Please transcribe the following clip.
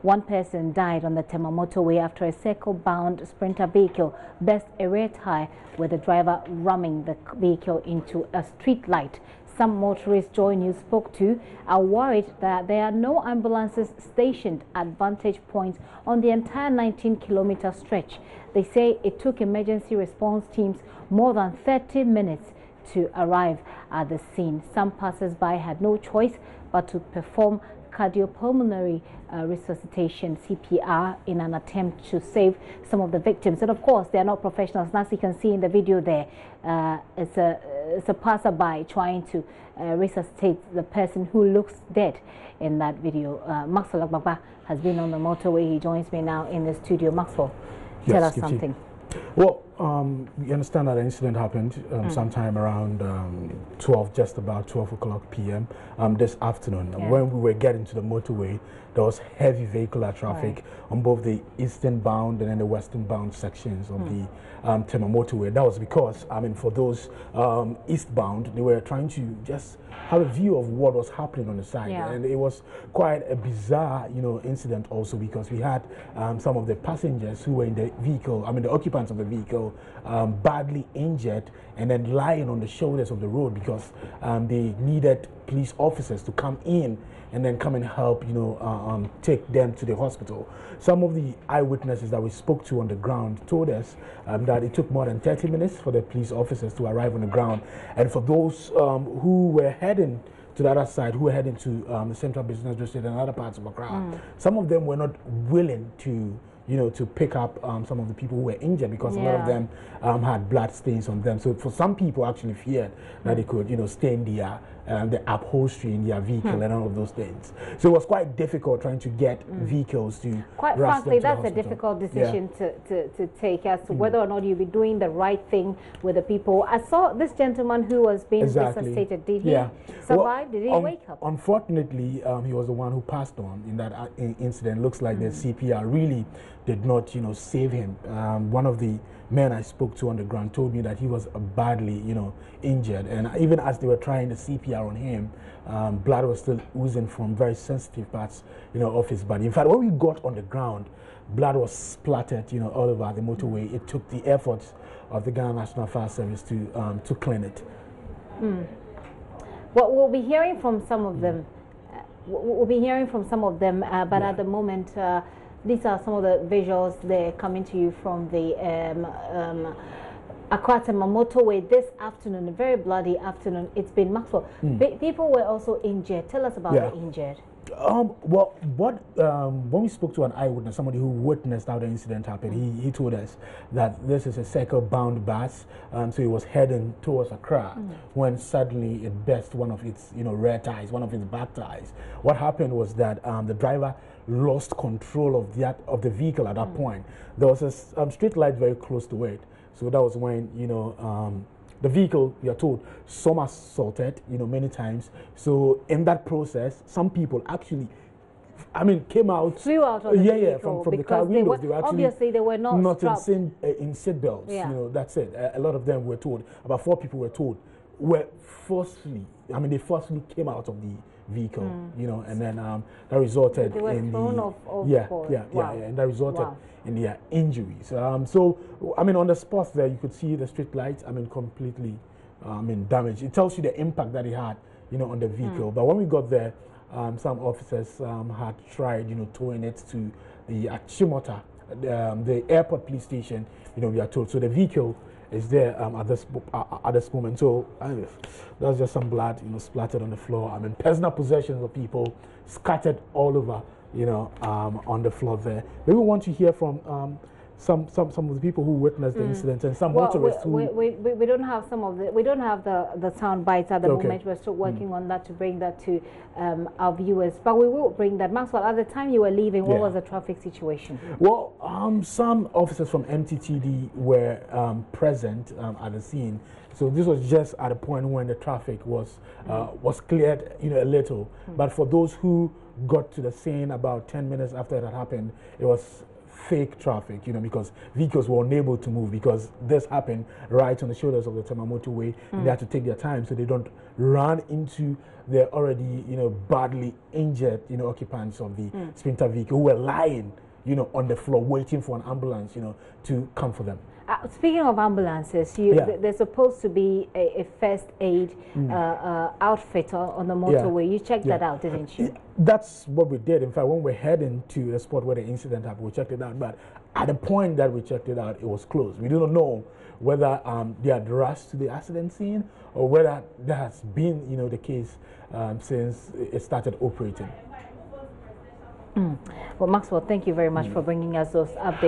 One person died on the Tema Motorway after a circle-bound Sprinter vehicle burst a rear tire, with the driver ramming the vehicle into a street light. Some motorists JoyNews spoke to are worried that there are no ambulances stationed at vantage points on the entire 19-kilometer stretch. They say it took emergency response teams more than 30 minutes to arrive at the scene. Some passers-by had no choice but to perform cardiopulmonary resuscitation (CPR) in an attempt to save some of the victims. And of course, they are not professionals. As you can see in the video there, it's a passerby trying to resuscitate the person who looks dead in that video. Maxwell Agbagba has been on the motorway. He joins me now in the studio. Maxwell, tell us something. Well, you understand that the incident happened sometime around 12, just about 12 o'clock p.m. This afternoon. Yeah. When we were getting to the motorway, there was heavy vehicular traffic on both the eastern bound and then the western bound sections of the Tema motorway. That was because, I mean, for those eastbound, they were trying to just have a view of what was happening on the side. Yeah. And it was quite a bizarre, incident also, because we had some of the passengers who were in the vehicle, I mean, the occupants of the vehicle, badly injured and then lying on the shoulders of the road because they needed police officers to come in and then come and help, take them to the hospital. Some of the eyewitnesses that we spoke to on the ground told us that it took more than 30 minutes for the police officers to arrive on the ground. And for those who were heading to the other side, who were heading to the Central Business District and other parts of Accra, some of them were not willing to to pick up some of the people who were injured because a lot of them had blood stains on them. So for some people actually feared that they could, stain the upholstery in their vehicle and all of those things. So it was quite difficult trying to get vehicles to quite frankly, that's a difficult decision to take as to whether or not you'll be doing the right thing with the people. I saw this gentleman who was being resuscitated. Did he survive? Did he wake up? Unfortunately, he was the one who passed on in that incident. Looks like the CPR really did not, save him. One of the men I spoke to on the ground told me that he was badly, injured, and even as they were trying the CPR on him, blood was still oozing from very sensitive parts, of his body. In fact, when we got on the ground, blood was splattered, all over the motorway. It took the efforts of the Ghana National Fire Service to clean it. Well, we'll be hearing from some of them. But at the moment, these are some of the visuals they're coming to you from the Accra Tema Motorway this afternoon, a very bloody afternoon. It's been Maxwell. People were also injured. Tell us about the injured. Well, when we spoke to an eyewitness, somebody who witnessed how the incident happened, he told us that this is a circle-bound bus, so it was heading towards Accra when suddenly it burst one of its, rear tires, one of its back tires. What happened was that the driver lost control of the vehicle at that point. There was a street light very close to it, so that was when the vehicle, we are told, somersaulted, many times. So in that process, some people actually, came out, flew out of the vehicle from the car windows. They were actually obviously they were not in seat belts. That's it. A lot of them were told. About 4 people were told were forcefully. they forcefully came out of the vehicle, and then that resulted in and that resulted in their injuries. So on the spot there, you could see the street lights, completely, damaged. It tells you the impact that it had, on the vehicle. But when we got there, some officers had tried, towing it to the Achimota, the airport police station. We are told. So the vehicle is there at this moment. So there's just some blood, splattered on the floor. Personal possessions of people scattered all over, on the floor there. Maybe we want to hear from some of the people who witnessed the incident and some motorists who... We don't have the sound bites at the moment. We're still working on that to bring that to our viewers, but we will bring that. Maxwell, at the time you were leaving, what was the traffic situation? Well, some officers from MTTD were present at the scene. So this was just at a point when the traffic was cleared, a little. But for those who got to the scene about 10 minutes after that happened, it was fake traffic, because vehicles were unable to move because this happened right on the shoulders of the Tema Motorway. And they had to take their time so they don't run into the already, badly injured, occupants of the Sprinter vehicle who were lying, on the floor waiting for an ambulance, to come for them. Speaking of ambulances, there's supposed to be a first aid outfit on the motorway. You checked that out, didn't you? That's what we did. In fact, when we're heading to the spot where the incident happened, we checked it out. But at the point that we checked it out, it was closed. We didn't know whether they had rushed to the accident scene or whether that has been, the case since it started operating. Well, Maxwell, thank you very much for bringing us those updates.